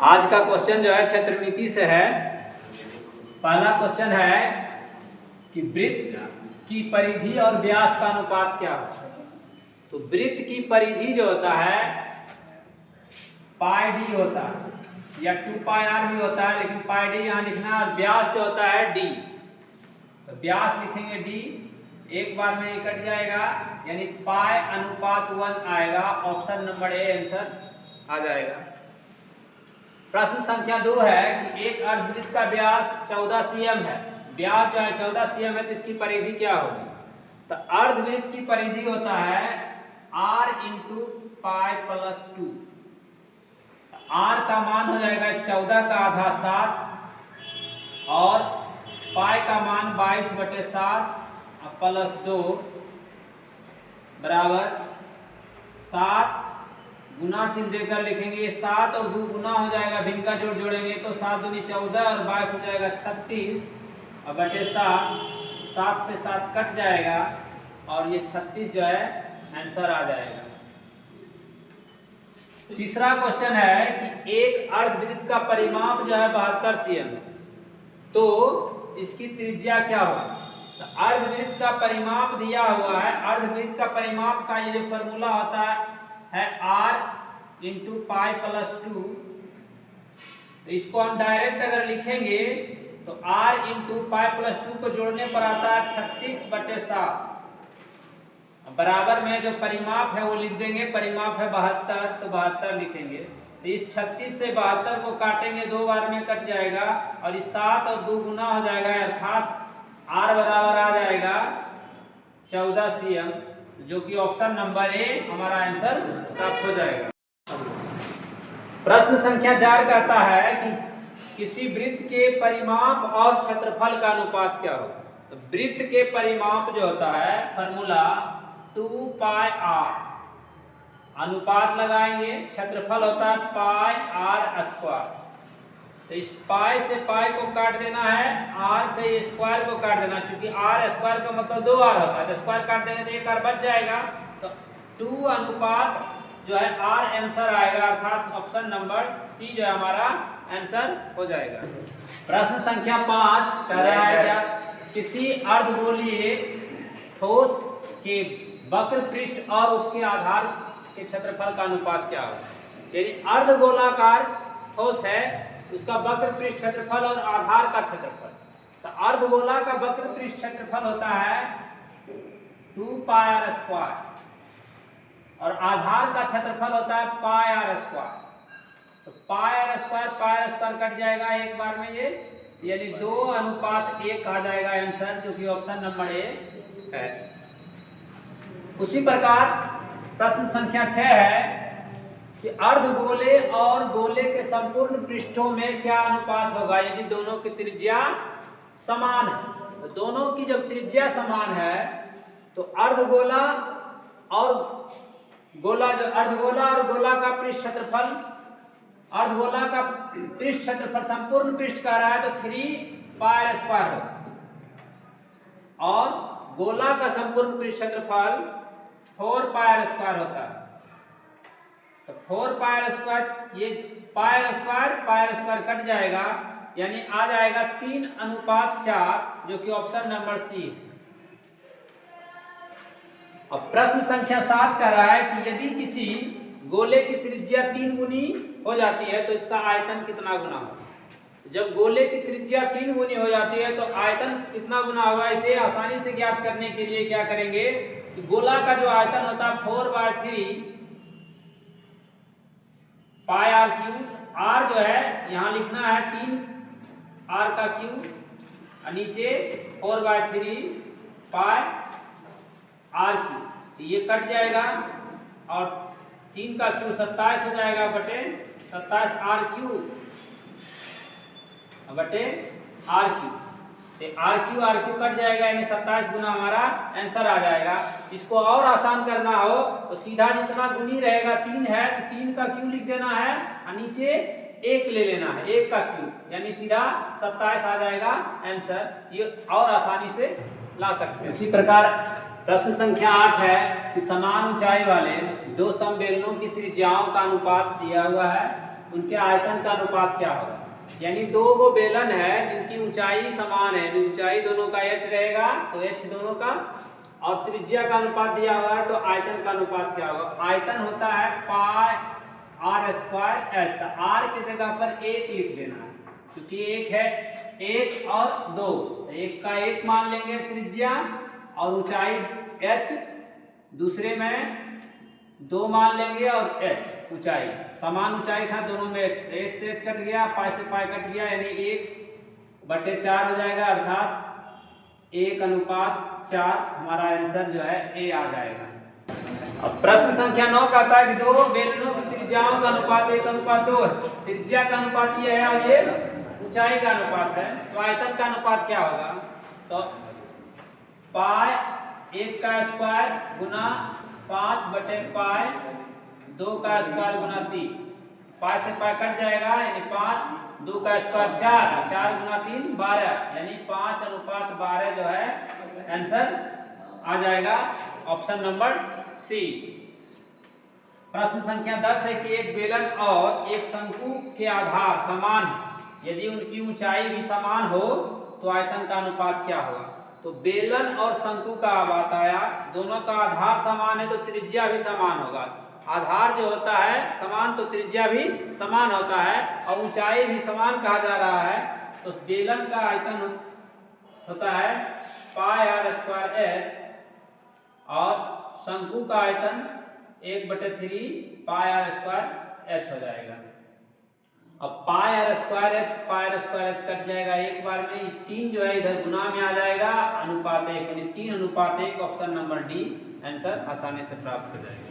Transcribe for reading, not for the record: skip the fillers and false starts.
आज का क्वेश्चन जो है क्षेत्रमिति से है। पहला क्वेश्चन है कि वृत्त की परिधि और व्यास का अनुपात क्या होता है। तो वृत्त की परिधि जो होता है पाई डी होता है या 2 पाई आर भी होता है, लेकिन पाई डी यहाँ लिखना है। और व्यास जो होता है डी, तो व्यास लिखेंगे डी, एक बार में ये कट जाएगा यानी पाई अनुपात 1 आएगा। ऑप्शन नंबर ए आंसर आ जाएगा। प्रश्न संख्या 2 है कि एक अर्धवृत्त का व्यास 14 cm है। व्यास जो है 14 cm है, तो इसकी परिधि क्या होगी। तो अर्धवृत्त की परिधि होता है r into pi plus 2। r का मान हो जाएगा 14 का आधा 7 और पाई का मान 22/7 प्लस 2 बराबर 7 गुना चिन्ह देकर लिखेंगे। ये 7 और 2 गुना हो जाएगा, भिन्न का जोड़ जोड़ेंगे तो 7 दूनी 14 और 22 हो जाएगा 36 और बटे 7, 7 से 7 कट जाएगा और ये 36 जो है आंसर आ जाएगा। तीसरा क्वेश्चन है कि एक अर्धवृत्त का परिमाप जो है 72 cm, तो इसकी त्रिज्या क्या होगी। तो अर्धवृत्त का परिमाप दिया हुआ है। अर्धवृत्त का परिमाप का ये जो फॉर्मूला होता है r इंटू पाई प्लस 2। तो इसको हम डायरेक्ट अगर लिखेंगे तो r इंटू पाई प्लस 2 को जोड़ने पर आता है 36/7 बराबर में जो परिमाप है वो लिख देंगे। परिमाप है 72, तो 72 लिखेंगे। तो इस 36 से 72 को काटेंगे, 2 बार में कट जाएगा और इस 7 और 2 गुना हो जाएगा, अर्थात r बराबर आ जाएगा 14 cm, जो कि ऑप्शन नंबर ए हमारा आंसर प्राप्त हो जाएगा। प्रश्न संख्या 4 कहता है कि किसी वृत्त के परिमाप और क्षेत्रफल का अनुपात क्या होगा। तो वृत्त के परिमाप जो होता है फॉर्मूला 2 पाई r, अनुपात लगाएंगे, क्षेत्रफल होता है पाई r स्क्वायर। तो इस पाई से पाई को काट देना है, r से स्क्वायर को काट देना, क्योंकि r स्क्वायर का मतलब 2r होता है, तो स्क्वायर काट देंगे तो एक r बच जाएगा। तो 2 अनुपात जो है r आंसर आएगा, अर्थात ऑप्शन नंबर सी जो है हमारा आंसर हो जाएगा। प्रश्न संख्या 5 कह रहा है क्या, किसी अर्धगोलीय ठोस के वक्र पृष्ठ और उसके आधार के क्षेत्रफल का अनुपात क्या होगा। यानी अर्धगोलाकार ठोस है, उसका वक्र पृष्ठ क्षेत्रफल और आधार का क्षेत्रफल। तो अर्धगोला का वक्र पृष्ठ क्षेत्रफल होता है 2 पाई r स्क्वायर और आधार का क्षेत्रफल होता है पाई r स्क्वायर। तो पाई r स्क्वायर कट जाएगा एक बार में, ये यानी 2:1 आ जाएगा आंसर, जो कि ऑप्शन नंबर ए है। उसी प्रकार प्रश्न संख्या 6 है कि अर्धगोले और गोले के संपूर्ण पृष्ठों में क्या अनुपात होगा यदि दोनों की त्रिज्या समान है। तो दोनों की जब त्रिज्या समान है तो अर्धगोला और गोला, जो अर्धगोला और गोला का पृष्ठ क्षेत्रफल, अर्धगोला का पृष्ठ क्षेत्रफल संपूर्ण पृष्ठ का रहा है तो 3 पाई r स्क्वायर होगा और गोला का संपूर्ण पृष्ठ क्षेत्रफल 4 पाई r स्क्वायर होता है। तो 4 पाई r स्क्वायर, ये पाई r स्क्वायर कट जाएगा, यानी आ जाएगा 3:4, जो कि ऑप्शन नंबर सी है। अब प्रश्न संख्या 7 कह रहा है कि यदि किसी गोले की त्रिज्या 3 गुनी हो जाती है तो इसका आयतन कितना गुना होगा। जब गोले की त्रिज्या 3 गुनी हो जाती है तो आयतन कितना गुना होगा, इसे आसानी से ज्ञात करने के लिए क्या करेंगे कि गोला का जो आयतन होता है 4/3 पाई r क्यूब। r जो है यहाँ लिखना है 3 r का क्यूब और नीचे 4/3 पाई r क्यूब। तो ये कट जाएगा और 3 का क्यूब 27 हो जाएगा बटे 27 r क्यूब बटे r cube. r cube cut जाएगा, यानी 27 गुना हमारा आंसर आ जाएगा। इसको और आसान करना हो तो सीधा जितना गुनी रहेगा 3 है तो 3 का क्यूब लिख देना है और नीचे 1 ले लेना है, 1 का क्यूब, यानी सीधा 27 आ जाएगा आंसर। ये और आसानी से ला सकते हैं। इसी प्रकार प्रश्न संख्या 8 है कि समान ऊंचाई वाले दो समबेलनों की त्रिज्याओं का अनुपात दिया हुआ है। उनके आयतन का अनुपात क्या होगा। यानी दो गो बेलन है जिनकी ऊंचाई समान है, ऊंचाई दोनों का h रहेगा तो h दोनों का, और त्रिज्या का अनुपात दिया हुआ है तो आयतन का अनुपात क्या होगा। आयतन होता है पाई आर स्क्वायर एच, तो आर की जगह पर एक लिख लेना है क्योंकि एक है, एक और दो, एक का एक मान लेंगे त्रिज्या और ऊंचाई h, दूसरे में दो मान लेंगे और h ऊंचाई, समान ऊंचाई था दोनों में h, h से h कट गया, पाई से पाई कट गया, यानी 1/4 हो जाएगा, अर्थात 1:4 हमारा आंसर जो है ए आ जाएगा। अब प्रश्न संख्या 9 कहता है कि दो बेलनों की त्रिज्याओं का अनुपात 1:2 है। त्रिज्या का अनुपात ये है और ये ऊंचाई का अनुपात है, तो आयतन का अनुपात क्या होगा। तो पाई 1 का स्क्वायर गुना 5/पाई 2 का स्क्वायर गुना 3, पाई से पाई कट जाएगा, यानी 5, 2 का स्क्वायर 4, 4 गुना 3 12, यानी 5:12 जो है आंसर आ जाएगा ऑप्शन नंबर सी। प्रश्न संख्या 10 है कि एक बेलन और एक शंकु के आधार समान है, यदि उनकी ऊंचाई भी समान हो तो आयतन का अनुपात क्या होगा। तो बेलन और शंकु का बात आया, दोनों का आधार समान है तो त्रिज्या भी समान होगा। आधार जो होता है समान तो त्रिज्या भी समान होता है, और ऊंचाई भी समान कहा जा रहा है, तो बेलन का आयतन होता है पाई आर स्क्वायर एच, और शंकु का आयतन 1/3 पाई आर स्क्वायर एच हो जाएगा। अब पाई आर स्क्वायर एच कट जाएगा एक बार में, 3 जो है इधर गुना में आ जाएगा, अनुपात 1, यानी 3:1, ऑप्शन नंबर डी आंसर आसानी से प्राप्त हो जाएगा।